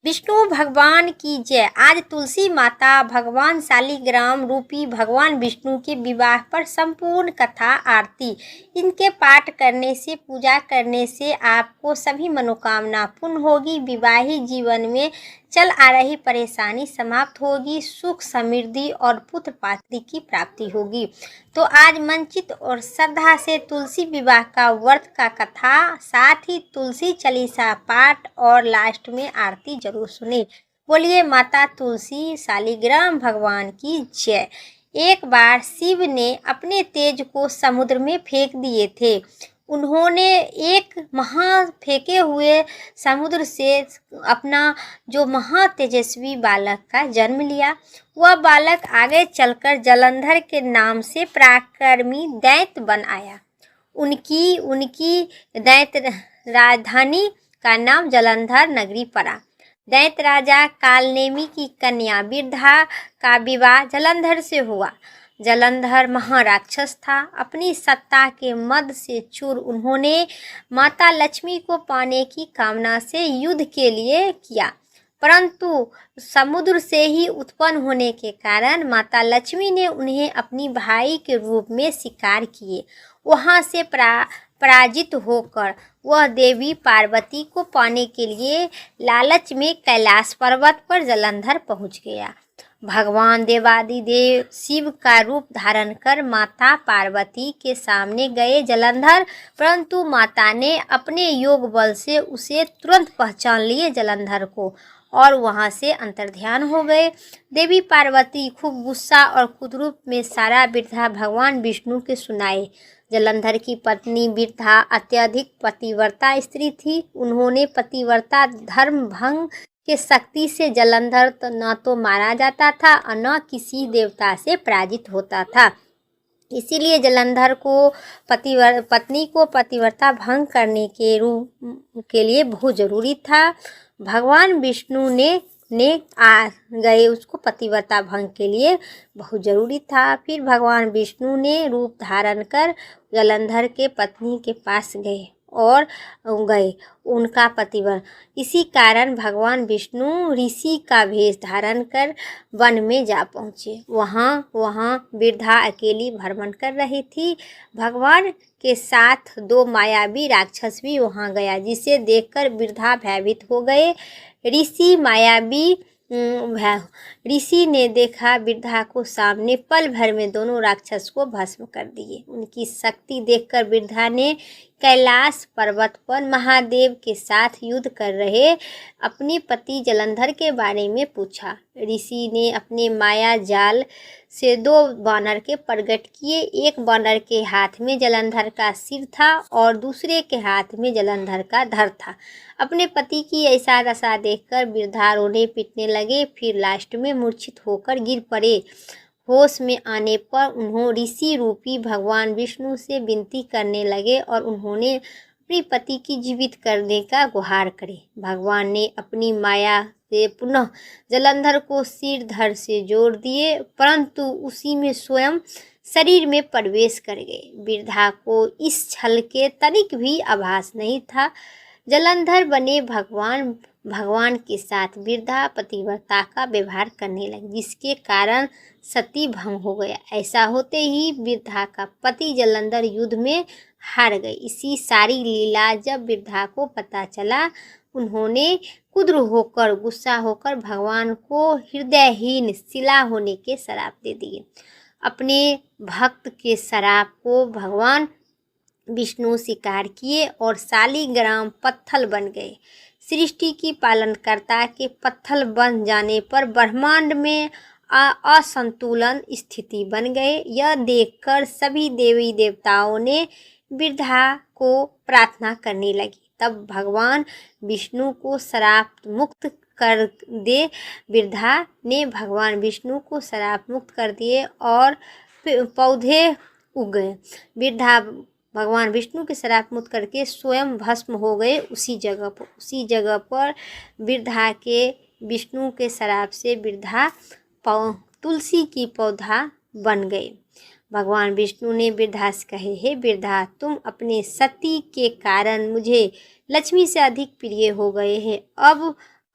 विष्णु भगवान की जय। आज तुलसी माता भगवान शालिग्राम रूपी भगवान विष्णु के विवाह पर संपूर्ण कथा आरती। इनके पाठ करने से, पूजा करने से आपको सभी मनोकामना पूर्ण होगी। विवाहित जीवन में चल आ रही परेशानी समाप्त होगी। सुख, समृद्धि और पुत्र पात्री की प्राप्ति होगी। तो आज मंचित और श्रद्धा से तुलसी विवाह का व्रत का कथा, साथ ही तुलसी चालीसा पाठ और लास्ट में आरती जरूर सुने। बोलिए माता तुलसी शालिग्राम भगवान की जय। एक बार शिव ने अपने तेज को समुद्र में फेंक दिए थे। उन्होंने एक महा फेंके हुए समुद्र से अपना जो महा तेजस्वी बालक का जन्म लिया। वह बालक आगे चलकर जलंधर के नाम से पराक्रमी दैत्य बन आया। उनकी दैत्य राजधानी का नाम जलंधर नगरी पड़ा। दैत्य राजा कालनेमी की कन्या बिरधा का विवाह जलंधर से हुआ। जलंधर महाराक्षस था। अपनी सत्ता के मद से चूर उन्होंने माता लक्ष्मी को पाने की कामना से युद्ध के लिए किया, परंतु समुद्र से ही उत्पन्न होने के कारण माता लक्ष्मी ने उन्हें अपनी भाई के रूप में स्वीकार किए। वहां से पराजित होकर वह देवी पार्वती को पाने के लिए लालच में कैलाश पर्वत पर जलंधर पहुंच गया। भगवान देवादिदेव शिव का रूप धारण कर माता पार्वती के सामने गए जलंधर, परंतु माता ने अपने योग बल से उसे तुरंत पहचान लिए जलंधर को और वहां से अंतर्ध्यान हो गए। देवी पार्वती खूब गुस्सा और क्रोध में सारा बिरधा भगवान विष्णु के सुनाए। जलंधर की पत्नी बिरधा अत्यधिक पतिव्रता स्त्री थी। उन्होंने पतिव्रता धर्म भंग के शक्ति से जलंधर न तो मारा जाता था और न किसी देवता से पराजित होता था। इसीलिए जलंधर को पत्नी को पतिव्रता भंग करने के लिए बहुत जरूरी था। भगवान विष्णु ने आ गए उसको पतिव्रता भंग के लिए बहुत जरूरी था। फिर भगवान विष्णु ने रूप धारण कर जलंधर के पत्नी के पास गए उनका पतिव्रत। इसी कारण भगवान विष्णु ऋषि का वेश धारण कर वन में जा पहुँचे। वहाँ बिरधा अकेली भ्रमण कर रही थी। भगवान के साथ दो मायावी राक्षस भी वहाँ गया, जिसे देखकर बिरधा भयभीत हो गए। ऋषि ने देखा बिरधा को सामने, पल भर में दोनों राक्षस को भस्म कर दिए। उनकी शक्ति देखकर बिरधा ने कैलाश पर्वत पर महादेव के साथ युद्ध कर रहे अपने पति जलंधर के बारे में पूछा। ऋषि ने अपने माया जाल से दो बानर के प्रकट किए। एक बानर के हाथ में जलंधर का सिर था और दूसरे के हाथ में जलंधर का धड़ था। अपने पति की ऐसा दशा देखकर बिरधा रोने पीटने लगे, फिर लास्ट में मूर्छित होकर गिर पड़े। होश में आने पर उन्होंने ऋषि रूपी भगवान विष्णु से विनती करने लगे और उन्होंने अपने पति की जीवित करने का गुहार करे। भगवान ने अपनी माया से पुनः जलंधर को सिर धड़ से जोड़ दिए, परंतु उसी में स्वयं शरीर में प्रवेश कर गए। बिरधा को इस छल के तनिक भी आभास नहीं था। जलंधर बने भगवान के साथ बिरधा पतिव्रता का व्यवहार करने लगी, जिसके कारण सती भंग हो गया। ऐसा होते ही बिरधा का पति जलंधर युद्ध में हार गए। इसी सारी लीला जब बिरधा को पता चला, उन्होंने क्रुद्ध होकर, गुस्सा होकर भगवान को हृदयहीन शिला होने के श्राप दे दिए। अपने भक्त के श्राप को भगवान विष्णु स्वीकार किए और शालिग्राम पत्थर बन गए। सृष्टि की पालनकर्ता के पत्थर बन जाने पर ब्रह्मांड में असंतुलन स्थिति बन गए। यह देखकर सभी देवी देवताओं ने बिरधा को प्रार्थना करने लगी। तब भगवान विष्णु को श्राप मुक्त कर दे। बिरधा ने भगवान विष्णु को श्राप मुक्त कर दिए और पौधे उग गए। बिरधा भगवान विष्णु के श्राप मुक्त करके स्वयं भस्म हो गए उसी जगह पर बिरधा के विष्णु के श्राप से बिरधा तुलसी की पौधा बन गए। भगवान विष्णु ने बिरधा से कहे, हे बिरधा, तुम अपने सती के कारण मुझे लक्ष्मी से अधिक प्रिय हो गए हैं।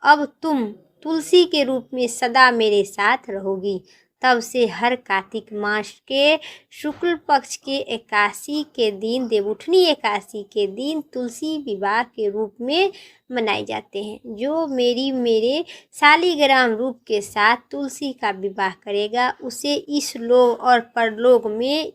अब तुम तुलसी के रूप में सदा मेरे साथ रहोगी। तब से हर कार्तिक मास के शुक्ल पक्ष के एकादशी के दिन, देवउठनी एकादशी के दिन तुलसी विवाह के रूप में मनाए जाते हैं। जो मेरे शालिग्राम रूप के साथ तुलसी का विवाह करेगा उसे इस लोक और परलोक में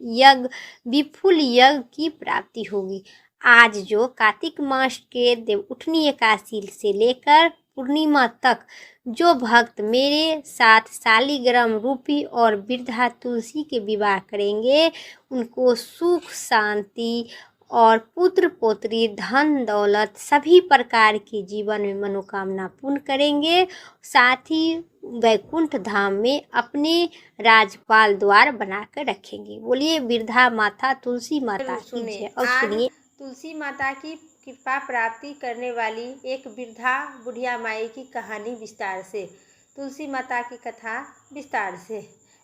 विपुल यज्ञ की प्राप्ति होगी। आज जो कार्तिक मास के देवउठनी एकादशी से लेकर पूर्णिमा तक जो भक्त मेरे साथ शालिग्राम रूपी और वृद्धा तुलसी के विवाह करेंगे उनको सुख, शांति और पुत्र पौत्री, धन दौलत सभी प्रकार के जीवन में मनोकामना पूर्ण करेंगे। साथ ही वैकुंठ धाम में अपने राजपाल द्वार बनाकर रखेंगे। बोलिए वृद्धा माता तुलसी माता की जय। और सुनिए तुलसी माता की कृपा प्राप्ति करने वाली एक वृद्धा बुढ़िया माई की कहानी विस्तार से। तुलसी माता की कथा विस्तार से।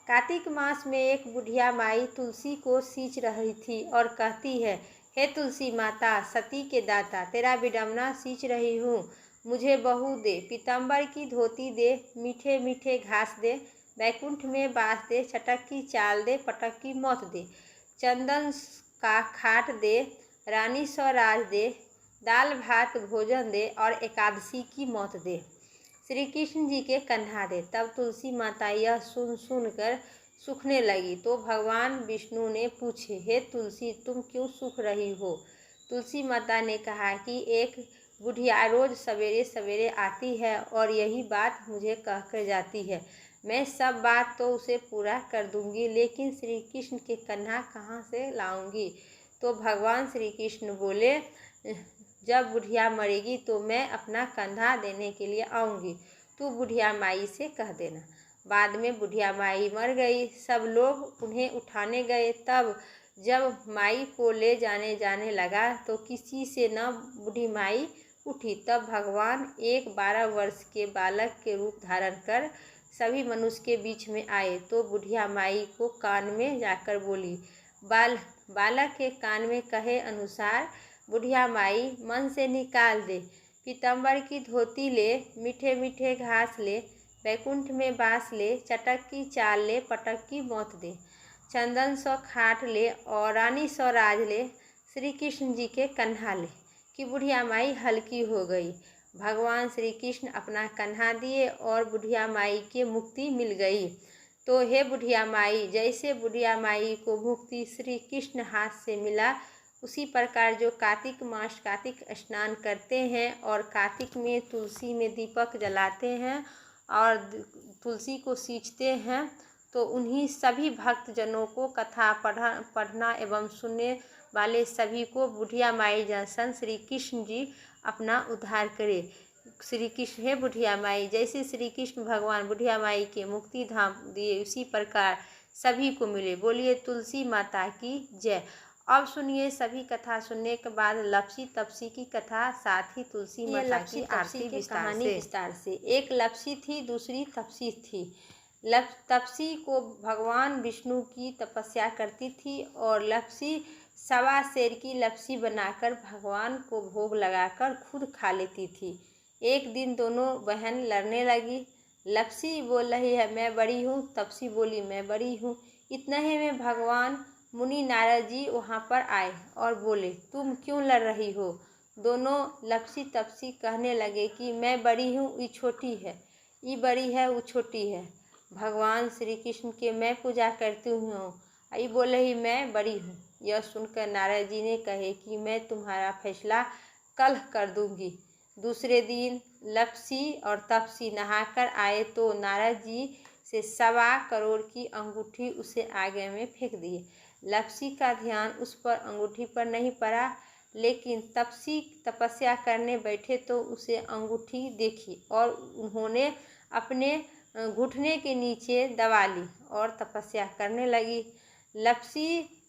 कार्तिक मास में एक बुढ़िया माई तुलसी को सींच रही थी और कहती है, हे तुलसी माता, सती के दाता, तेरा विडम्बना सींच रही हूँ। मुझे बहू दे, पीताम्बर की धोती दे, मीठे मीठे घास दे, बैकुंठ में बास दे, चटक की चाल दे, पटक की मौत दे, चंदन का खाट दे, रानी स्वराज दे, दाल भात भोजन दे और एकादशी की मौत दे, श्री कृष्ण जी के कन्हा दे। तब तुलसी माता यह सुन कर सूखने लगी तो भगवान विष्णु ने पूछे, हे तुलसी, तुम क्यों सूख रही हो? तुलसी माता ने कहा कि एक बुढ़िया रोज सवेरे सवेरे आती है और यही बात मुझे कहकर जाती है। मैं सब बात तो उसे पूरा कर दूंगी, लेकिन श्री कृष्ण के कन्हा कहाँ से लाऊंगी? तो भगवान श्री कृष्ण बोले, जब बुढ़िया मरेगी तो मैं अपना कंधा देने के लिए आऊँगी, तू बुढ़िया माई से कह देना। बाद में बुढ़िया माई मर गई। सब लोग उन्हें उठाने गए। तब जब माई को ले जाने लगा तो किसी से न बूढ़ी माई उठी। तब भगवान एक 12 वर्ष के बालक के रूप धारण कर सभी मनुष्य के बीच में आए तो बुढ़िया माई को कान में जाकर बोली। बालक के कान में कहे अनुसार बुढ़िया माई मन से निकाल दे, पीताम्बर की धोती ले, मीठे मीठे घास ले, बैकुंठ में बास ले, चटक की चाल ले, पटक की मौत दे, चंदन सौ खाट ले और रानी सौ राज ले, श्री कृष्ण जी के कन्हा ले। कि बुढ़िया माई हल्की हो गई। भगवान श्री कृष्ण अपना कन्हा दिए और बुढ़िया माई के मुक्ति मिल गई। तो हे बुढ़िया माई, जैसे बुढ़िया माई को मुक्ति श्री कृष्ण हाथ से मिला, उसी प्रकार जो कार्तिक मास कार्तिक स्नान करते हैं और कार्तिक में तुलसी में दीपक जलाते हैं और तुलसी को सींचते हैं, तो उन्हीं सभी भक्तजनों को कथा पढ़ना एवं सुनने वाले सभी को बुढ़िया माई जैसन श्री कृष्ण जी अपना उद्धार करे। श्री कृष्ण, हे बुढ़िया माई, जैसे श्री कृष्ण भगवान बुढ़िया माई के मुक्ति धाम दिए उसी प्रकार सभी को मिले। बोलिए तुलसी माता की जय। अब सुनिए सभी कथा सुनने के बाद लप्सी तपसी की कथा, साथ ही तुलसी माता की आरती विस्तार से। एक लप्सी थी, दूसरी तपसी थी। तपसी को भगवान विष्णु की तपस्या करती थी और लप्सी 1.25 सेर की लप्सी बनाकर भगवान को भोग लगाकर खुद खा लेती थी। एक दिन दोनों बहन लड़ने लगी। लप्सी बोल रही है मैं बड़ी हूँ, तपसी बोली मैं बड़ी हूँ। इतना ही में भगवान मुनि नारद जी वहाँ पर आए और बोले, तुम क्यों लड़ रही हो? दोनों लप्सी तपसी कहने लगे कि मैं बड़ी हूँ, ये छोटी है, ये बड़ी है, वो छोटी है। भगवान श्री कृष्ण के मैं पूजा करती हूँ, ये बोले ही मैं बड़ी हूँ। यह सुनकर नारद जी ने कहे कि मैं तुम्हारा फैसला कल कर दूंगी। दूसरे दिन लप्सी और तपसी नहाकर आए तो नारद जी से 1.25 करोड़ की अंगूठी उसे आगे में फेंक दिए। लप्सी का ध्यान उस पर अंगूठी पर नहीं पड़ा, लेकिन तपसी तपस्या करने बैठे तो उसे अंगूठी देखी और उन्होंने अपने घुटने के नीचे दबा ली और तपस्या करने लगी।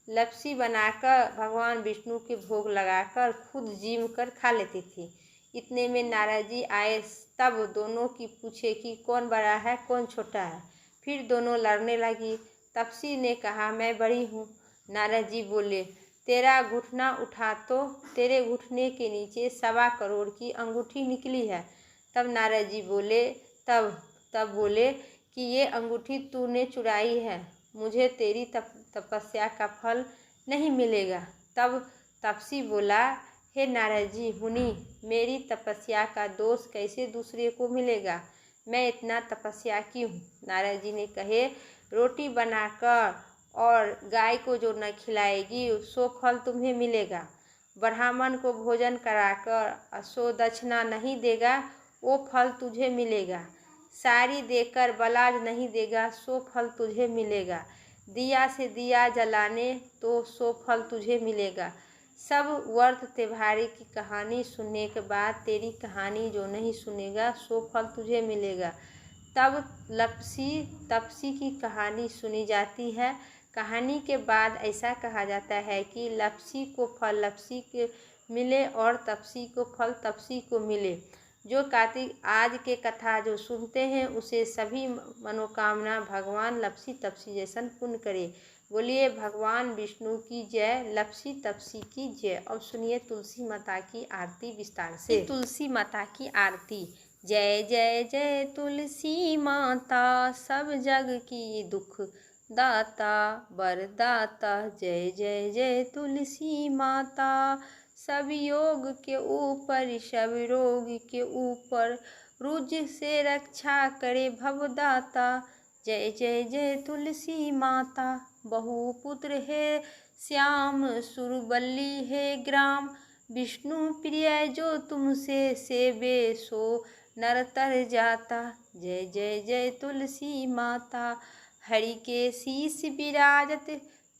लप्सी बनाकर भगवान विष्णु के भोग लगाकर खुद जीम कर खा लेती थी। इतने में नारद जी आए, तब दोनों की पूछे कि कौन बड़ा है कौन छोटा है। फिर दोनों लड़ने लगी। तपसी ने कहा मैं बड़ी हूँ। नारद जी बोले, तेरा घुटना उठा तो तेरे घुटने के नीचे 1.25 करोड़ की अंगूठी निकली है। तब नारद जी बोले तब बोले कि ये अंगूठी तूने चुराई है, मुझे तेरी तपस्या का फल नहीं मिलेगा। तब तपसी बोला, हे नारद जी मुनि, मेरी तपस्या का दोष कैसे दूसरे को मिलेगा? मैं इतना तपस्या की हूँ। नारद जी ने कहे, रोटी बनाकर और गाय को जो न खिलाएगी सो फल तुम्हें मिलेगा। ब्राह्मण को भोजन कराकर सो दक्षिणा नहीं देगा वो फल तुझे मिलेगा। साड़ी देकर बलाज नहीं देगा सो फल तुझे मिलेगा। दिया से दिया जलाने तो सो फल तुझे मिलेगा। सब व्रत त्योहारी की कहानी सुनने के बाद तेरी कहानी जो नहीं सुनेगा सो फल तुझे मिलेगा। तब तपसी की कहानी सुनी जाती है। कहानी के बाद ऐसा कहा जाता है कि लपसी को फल लपसी के मिले और तपसी को फल तपसी को मिले। जो कार्तिक आज के कथा जो सुनते हैं उसे सभी मनोकामना भगवान लपसी तपसी जैसन पूर्ण करे। बोलिए भगवान विष्णु की जय, लपसी तपसी की जय। अब सुनिए तुलसी माता की आरती विस्तार से। तुलसी माता की आरती। जय जय जय तुलसी माता, सब जग की दुख दाता वरदाता। जय जय जय तुलसी माता, सब योग के ऊपर सब रोग के ऊपर, रुज से रक्षा करे भवदाता। जय जय जय तुलसी माता, बहुपुत्र है श्याम सुरबल्ली है ग्राम। विष्णु प्रिय जो तुमसे सेवे सो नर तर जाता। जय जय जय तुलसी माता, हरि के शीस विराजत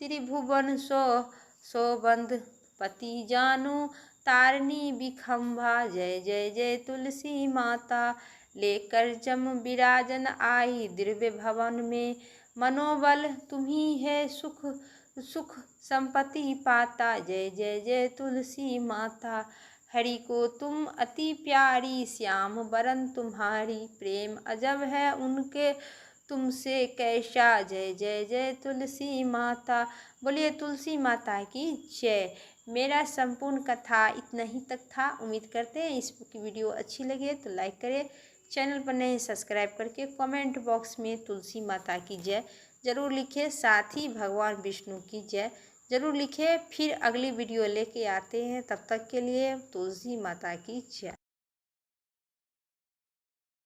त्रिभुवन सोबंद पति जानो तारनी बिखम्भा। जय जय जय तुलसी माता, लेकर जम विराजन आई दिव्य भवन में। मनोबल तुम्ही है सुख संपत्ति पाता। जय जय जय तुलसी माता, हरि को तुम अति प्यारी श्याम बरन तुम्हारी। प्रेम अजब है उनके तुमसे कैसा। जय जय जय तुलसी माता। बोलिए तुलसी माता की जय। मेरा संपूर्ण कथा इतना ही तक था। उम्मीद करते हैं इस वीडियो अच्छी लगे तो लाइक करें, चैनल पर नए सब्सक्राइब करके कमेंट बॉक्स में तुलसी माता की जय ज़रूर लिखें, साथ ही भगवान विष्णु की जय ज़रूर लिखें। फिर अगली वीडियो लेके आते हैं, तब तक के लिए तुलसी माता की जय।